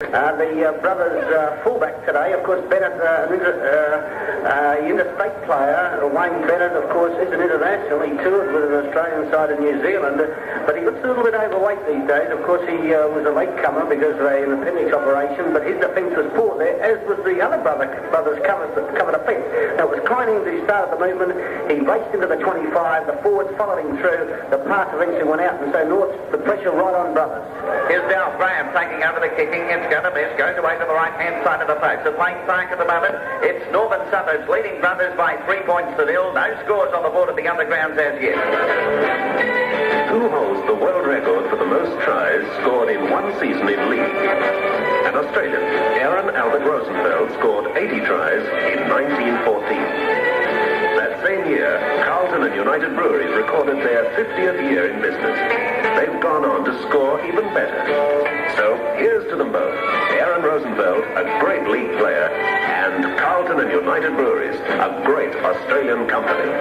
The brothers fullback today, of course, Bennett, interstate player. Wayne Bennett, of course, is an international. He toured with an Australian side in New Zealand, but he looks a little bit overweight these days. Of course, he was a latecomer because of an appendix operation, but his defence was poor there, as was the other brothers covered a fence. Now, it was Clining who started the movement. He raced into the 25. The forwards followed him through. The pass eventually went out, and so North's the pressure right on brothers. Here's Dal Graham taking over the kicking. It's going to miss. Goes away to the right-hand side of the post. At Lane Park at the moment, it's Northern Suburbs leading brothers by 3 points to 0. No scores on the board at the undergrounds as yet. Who holds the world record for the most tries scored in one season in league? An Australian, Aaron Albert Rosenfeld, scored 80 tries in 1914. That same year, Carlton and United Breweries recorded their 50th year in business. They've gone on to score even better. So, here's to them both. Aaron Rosenfeld, a great league player, and Carlton and United Breweries, a great Australian company.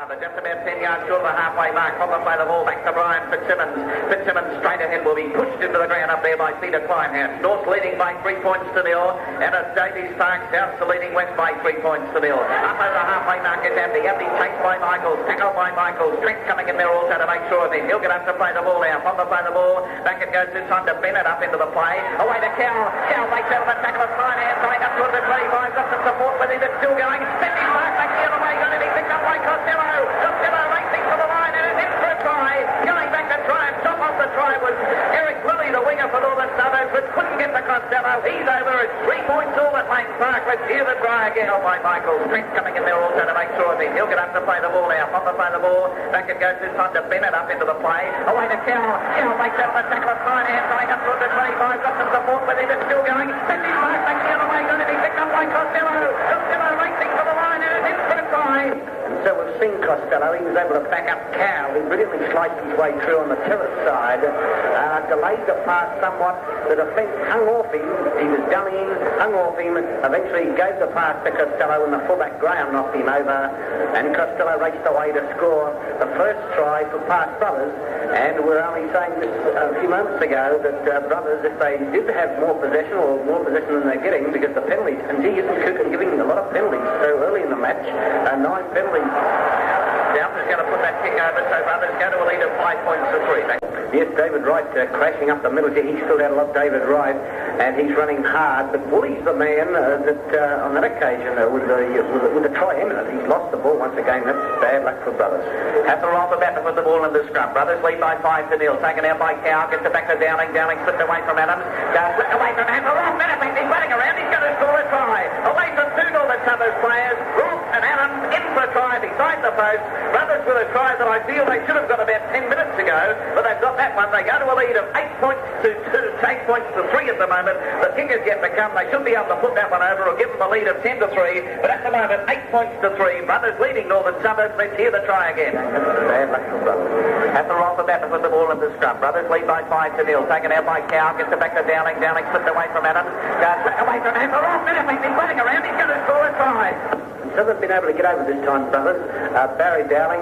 Just about 10 yards short of the halfway mark. Followed by the ball back to Brian Fitzsimmons. Fitzsimmons straight ahead will be pushed into the ground up there by Peter Kleinhouse. North leading by 3 points to 0. And at Davies Park, South to leading West by 3 points to 0. Up over the halfway mark is Abdi. Abdi chased by Michaels. Tackled by Michaels. Trent coming in there also to make sure of him. He'll get up to play the ball now. From the play the ball. Back it goes this time to Bennett up into the play. Away to Cowell. Cowell makes out of the tackle of Kleinhouse. Right up towards the 25. Got some support with him. It's still going. Davies Park back the other way. Going to be picked up by Costello. Costello racing for the line and it's in for a try. Going back to try and top off the try was Eric Lilly, the winger for Northern Suburbs, but couldn't get the Costello. He's over. It's 3 points all at Lane Park. Let's hear the try again by Michael. Trent coming in there also to make sure of him. He'll get up to play the ball now. From the play the ball. Back it goes this time to Bennett up into the play. Away to Cowell. Cowell makes out the tackle of Kleinhouse. Going up towards the 25. Got some support with him. It's still going. 55 back the other way. Going to be picked up by Costello. Costello racing for the line and it's in for a try. So we've seen Costello. He was able to back up Cowell. He brilliantly sliced his way through on the terrace side. Delayed the pass somewhat. The defence hung off him. He was dummying, hung off him. Eventually gave the pass to Costello and the fullback Graham knocked him over. And Costello raced away to score the first try for past brothers. And we're only saying this a few moments ago that brothers, if they did have more possession or more possession than they're getting, because the penalties, and gee, isn't Coogan giving a lot of penalties so early in the match? 9 penalties. South is going to put that kick over, so brothers go to a lead of 5 points to 3. Yes, David Wright crashing up the middle. He stood out a lot, David Wright, and he's running hard. But Woolly's the man that on that occasion with the try imminent, he's lost the ball once again. That's bad luck for brothers. Hasselhoff about to put the ball in the scrum. Brothers lead by 5 to 0. Taken out by Cowell. Gets it back to Dowling. Dowling slipped away from Adams. Slipped away from Hasselhoff. Adams, he's running around. He's going to score a try. Away from 2 Northern Suburbs players. Roth and Adams in for a try beside the post. Brothers with a try that I feel they should have got about 10 minutes ago, but they've got that one. They go to a lead of 8 points to 2, 8 points to 3 at the moment. The kick is yet to come. They should be able to put that one over or give them a lead of 10 to 3. But at the moment, 8 points to 3. Brothers leading Northern Suburbs. Let's hear the try again. Bad luck for brothers. Hasselhoff about to put the ball in the scrum. Brothers lead by 5 to 0. Taken out by Cowell. Gets it back to Dowling. Dowling slipped away from Adams. Slipped away from Hasselhoff. He's running around. He's going to score a try. So they've been able to get over this time, brothers. Barry Dowling,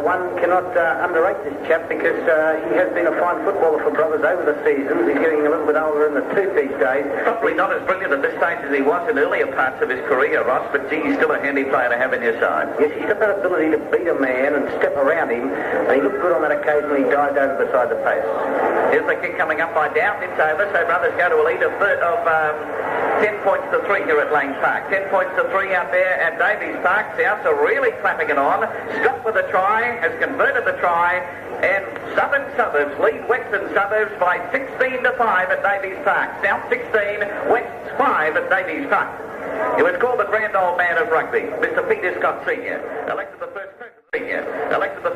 one cannot underrate this chap because he has been a fine footballer for brothers over the seasons. He's getting a little bit older in the tooth these days. Probably not as brilliant at this stage as he was in earlier parts of his career, Ross, but gee, he's still a handy player to have in your side. Yes, he's got that ability to beat a man and step around him, and he looked good on that occasion when he dived over beside the post. Here's the kick coming up by Down. It's over, so brothers go to a lead of 10 points to 3 here at Lane Park. 10 points to 3 out there at Davies Park. South are really clapping it on. Scott with the try, has converted the try, and Southern Suburbs lead Western Suburbs by 16 to 5 at Davies Park. South 16, West 5 at Davies Park. It was called the Grand Old Man of Rugby, Mr. Peter Scott Sr., elected the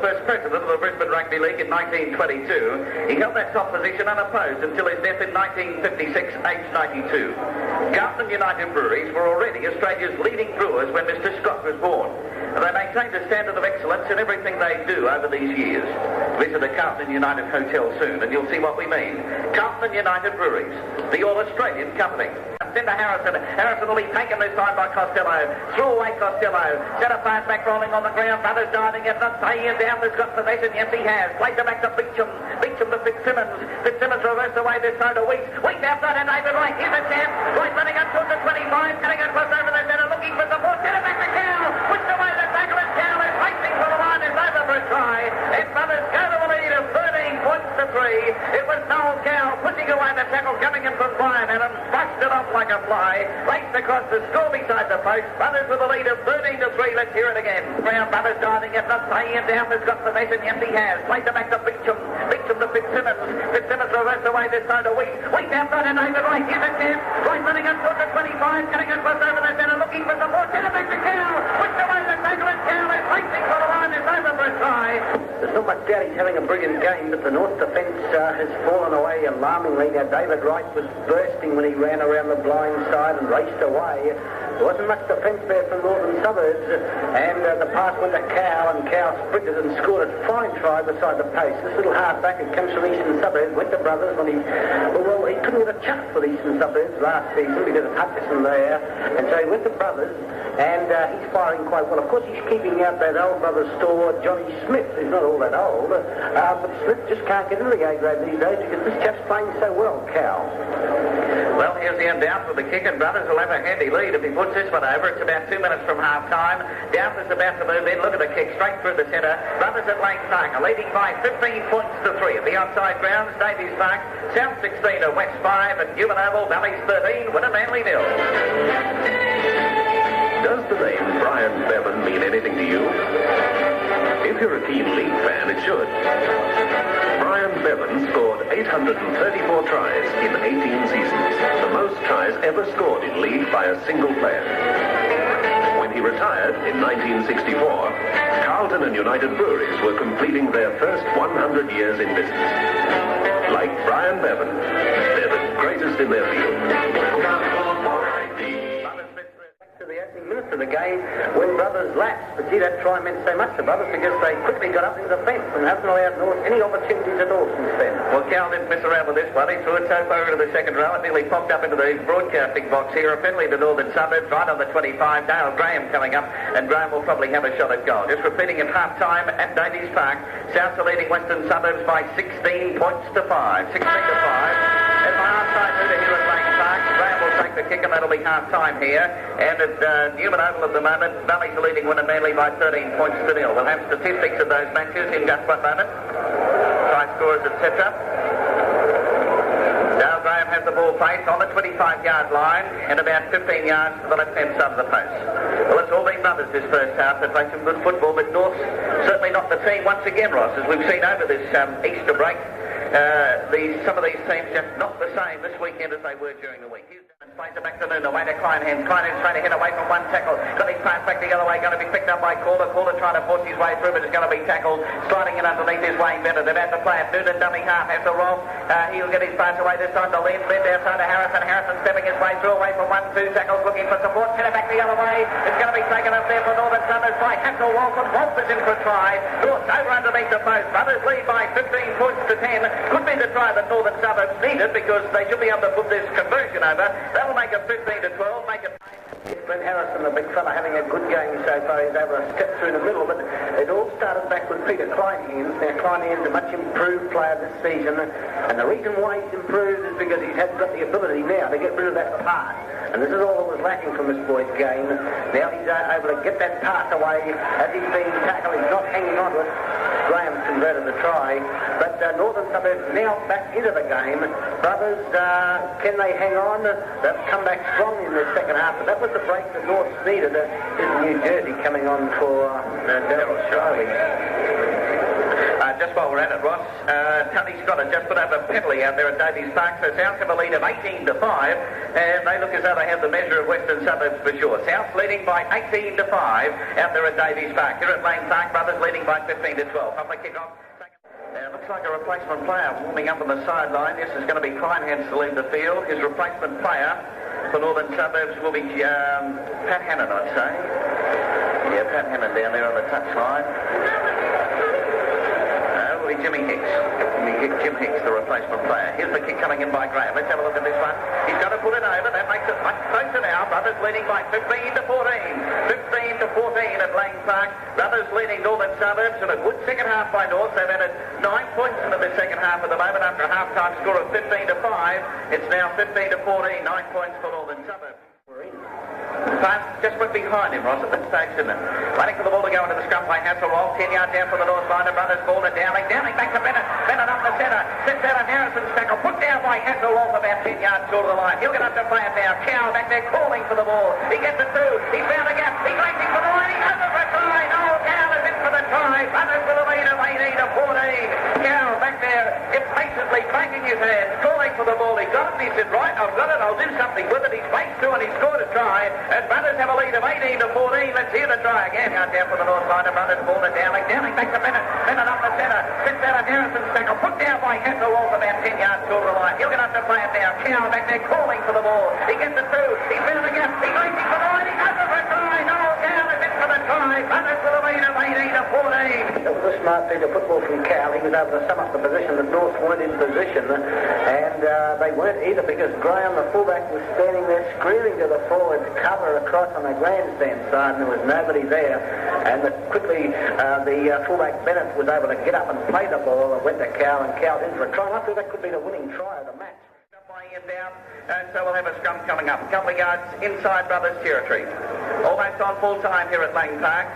first president of the Brisbane Rugby League in 1922. He held that top position unopposed until his death in 1956, aged 92. Carlton United Breweries were already Australia's leading brewers when Mr. Scott was born. And they maintained a standard of excellence in everything they do over these years. Visit a Carlton United hotel soon and you'll see what we mean. Carlton United Breweries, the All-Australian company. Fitzsimmons into Harrison. Harrison will be taken this time by Costello. Through away Costello. Centre pass back rolling on the ground. Brothers diving it. Not saying it down. Has got possession. Yes, he has. Played it back to Beecham. Beecham to Fitzsimmons. Fitzsimmons reversed away this time to Weeks. Weeks outside and David Wright. Here's a chance. Wright running up towards the 25. Cutting across over the centre. Looking for support. Get it back to Cow. Pushed away the tackle and Cow is racing for the line. Is over for a try. And Brothers go to the lead of 13 points to 3. It was Noel Cow pushing away the tackle coming in from Brian Adams. Busted off like a fly. Raced across the score beside the post. Brothers with a lead of 13 to 3. Let's hear it again. Brown Brothers diving it. Not saying it down. Has got possession. Yes, he has. Played it back to Beecham. Beecham to Fitzsimmons. Fitzsimmons reversed away this time to Weeks. Weeks outside and David Wright. Here's a chance. Wright running up towards the 25. Cutting across over the centre. Looking for support. Get it back to Cow. Pushed away the tackle and Cow is racing for the line. Is over for a try. There's not much doubt he's having a brilliant game, but the North defence has fallen away alarmingly. Now, David Wright was bursting when he ran around the blind side and raced away. There wasn't much defence there from Northern Suburbs, and the pass went to Cow, and Cow sprinted and scored a fine try beside the post. This little half-back that comes from Eastern Suburbs went to Brothers when he couldn't get a chuck for the Eastern Suburbs last season because of Hutchison there, and so he went to Brothers, and he's firing quite well. Of course, he's keeping out that old Brothers store, Johnny Smith. He's not all that old, but Smith just can't get into the A grade these days because this chap's playing so well, Cow. Well, here's the end Dowth with the kick, and Brothers will have a handy lead if he puts this one over. It's about 2 minutes from half-time. Dowth is about to move in. Look at the kick straight through the centre. Brothers at Lane Park are leading by 15 points to 3 at the outside grounds. Davies Park, South 16 to West 5, and Newman Oval, Valleys 13, Winner Manly 0. Does the name Brian Bevan mean anything to you? If you're a keen league fan, it should. Brian Bevan scored 834 tries in 18 seasons, the most tries ever scored in league by a single player. When he retired in 1964, Carlton and United Breweries were completing their first 100 years in business. Like Brian Bevan, they're the greatest in their field. To the opening minutes of the game when Brothers lapsed. But gee, that try meant so much to Brothers because they quickly got up into the fence and haven't allowed North any opportunities at all since then. Well, Cal didn't mess around with this one. He threw it so far into the second row, it nearly popped up into the broadcasting box here. A penalty to Northern Suburbs, right on the 25. Dale Graham coming up, and Graham will probably have a shot at goal. Just repeating at half-time at Davies Park, South are leading Western Suburbs by 16 points to 5. 16 to 5. And by half-time, Hooter here at Lane Park. Graham will take the kick, and that'll be half-time here. And at Newman Oval at the moment, Valleys are leading Winner Manly by 13 points to 0. We'll have statistics of those matches in just one moment. Try scores, etc. Dale Graham has the ball placed on the 25-yard line and about 15 yards to the left-hand side of the post. Well, it's all been Brothers this first half. They played some good football, but North's certainly not the team once again, Ross, as we've seen over this Easter break. Some of these teams just not the same this weekend as they were during the week. Plays it back to Noon, away to Kleinhans. Kleinhans trying to hit away from one tackle. Got his pass back the other way, going to be picked up by Calder. Calder trying to force his way through, but it's going to be tackled. Sliding in underneath his Wayne Bennett. They're about to play it. Noonan dummy half has to roll. He'll get his pass away this time to Lind. Lind outside to Harrison. Harrison stepping his way through, away from 1-2 tackles, looking for support. Send it back the other way. It's going to be taken up there for Northern Suburbs by Hansel Walton. Walters in for a try. North over underneath the post. Brothers lead by 15 points to 10. Could be the try that Northern Suburbs needed because they should be able to put this conversion over. That'll make it 15 to 12, make it... Glenn Harrison, the big fella, having a good game so far. He's able to step through the middle, but it all started back with Peter Kleinhans. Now, Kleinhans is a much improved player this season, and the reason why he's improved is because he's got the ability now to get rid of that pass. And this is all that was lacking from this boy's game. Now he's able to get that pass away as he's being tackled. He's not hanging on to it. Graham's converted the try. But Northern Suburbs now back into the game. Brothers, can they hang on? They've come back strong in the second half. But that was the break that North needed. Is New Jersey coming on for Daryl Charlie. Just while we're at it, Ross, Tony Scott has just put up a penalty out there at Davies Park, so South have a lead of 18 to 5, and they look as though they have the measure of Western Suburbs for sure. South leading by 18 to 5 out there at Davies Park. Here at Lane Park, Brothers leading by 15 to 12. Public kick-off. Looks like a replacement player warming up on the sideline. This is going to be Kleinhans to leave the field. His replacement player for Northern Suburbs will be Pat Hannon, I'd say. Yeah, Pat Hannon down there on the touchline. be Jim Hicks, the replacement player. Here's the kick coming in by Graham. Let's have a look at this one. He's going to pull it over. That makes it much closer now. Brothers leading by 15 to 14. 15 to 14 at Lang Park. Brothers leading Northern Suburbs in a good second half by North. They've added 9 points into the second half at the moment after a half-time score of 15 to 5. It's now 15 to 14. 9 points for Northern Suburbs. Just went behind him, Ross, at that stage, didn't it? Waiting for the ball to go into the scrum by Hasselwolf. 10 yards down for the North line. The Brothers ball to Dowling. Dowling back to Bennett. Bennett up the centre. Sits out of Harrison's tackle. Put down by Hasselwolf about 10 yards short of the line. He'll get up to play it now. Cow back there calling for the ball. He gets it through. He found a gap. He's racing for the line. He goes for a try. Oh, Cow is in for the try. Brothers with a lead of 18 to 14. Cow back there impatiently clanking his hands, calling for the ball. He got it. He said, right, I've got it. I'll do something with it. He's raced through and he scored a try. And Brothers have a lead of 18 to 14. Let's hear the try again. Out down for the North line. The Brothers ball to Dowling. Dowling back to Bennett. Bennett up the centre. Sits out of Harrison's tackle. Put down by Hasselwolf about 10 yards short of the line. He'll get up to play it now. Cow back there calling for the ball. He gets it through. He found a gap. He's racing for the line. He goes for a try. No, Cow is in for the try. Brothers with a lead of 18 to 14. It was a smart piece of football from Cal. He was able to sum up the position that North weren't in position, and they weren't either because Graham, the fullback, was standing there screaming to the forwards, cover across on the grandstand side, and there was nobody there. And quickly the fullback Bennett was able to get up and play the ball and went to Cal, and Cal in for a try. And I thought that could be the winning try of the match. Down, and so we'll have a scrum coming up. A couple of yards inside Brothers territory. Almost on full time here at Lang Park.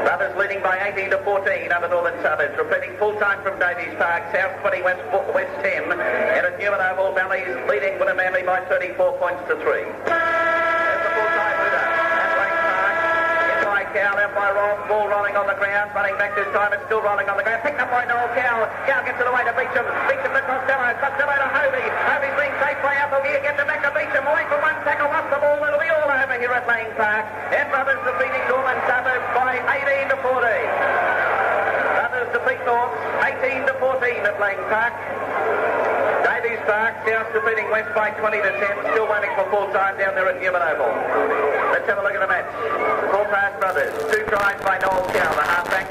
Brothers leading by 18 to 14 over Northern Suburbs. Repeating full time from Davies Park. South 20, West 10. And at Newman Oval, Bally's leading Winner Manly by 34 points to 3. There's the full time winner at Lang Park. In by Cow, out by Rob. Ball rolling on the ground. Running back this time. It's still rolling on the ground. Picked up by Noel Cow. Cow gets it away to Beecham. Beecham to Costello. Costello to Hovey. Hovey's being safe by Applegear. Gets it back to Beecham. Away for one tackle. Lost the ball. It'll be all over here at Lang Park. And Brothers defeating Northern Suburbs by 18 to 14. Brothers defeat North 18 to 14 at Lang Park. Davies Park, South defeating West by 20 to 10. Still waiting for full time down there at Newman Oval. Let's have a look at the match. Full pass Brothers. 2 tries by Noel Cow, the halfback.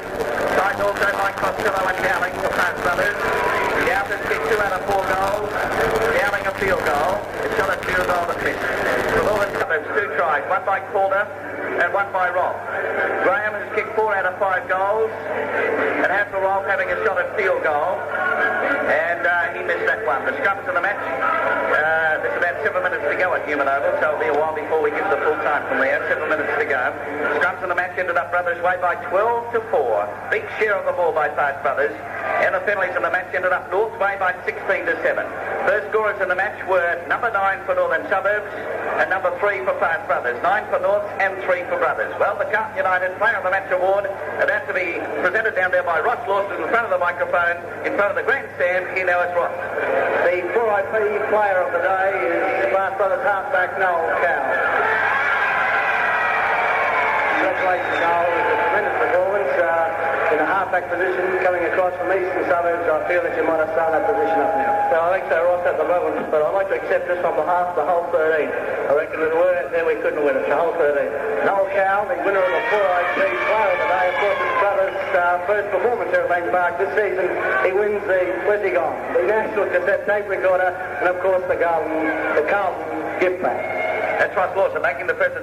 Sides also by Costello and Dowling for pass Brothers. The Outers kick 2 out of 4 goals. Dowling a field goal. It's not a field goal that missed. For Northern Suburbs, 2 tries. 1 by Calder and 1 by Rob. Graham has kicked 4 out of 5 goals. And Hasselwolf having a shot at field goal. And he missed that one. The scrums of the match. There's about 7 minutes to go at Newman Oval, so it'll be a while before we get the full time from there. 7 minutes to go. Scrums of the match ended up Brothers' way by 12 to 4. Big share of the ball by Park Brothers. And the penalties in the match ended up North's way by 16 to 7. First scorers in the match were number 9 for Northern Suburbs and number 3 for Park Brothers. 9 for North and 3 for Brothers. Well, the Carlton United Player of the Match Award about to be presented down there by Ross Lawson in front of the microphone, in front of the grandstand. Here now is Ross. The 4IP player of the day is Park Brothers halfback Noel Cow. Congratulations, Noel. It was a tremendous performance. In a halfback position coming across from Eastern Suburbs, I feel that you might have started that position up now. Yeah, I think so, Ross, at the moment, but I'd like to accept this on behalf of the whole 13. I reckon if we weren't there, we couldn't win it, the whole 13. Noel Cow, the winner of the 4IP player of the day, of course, his brother's first performance here at Lang Park this season. He wins the, where's he gone? The National Cassette Tape Recorder, and of course the Carlton gift bag. That's Ross Lawson making the present.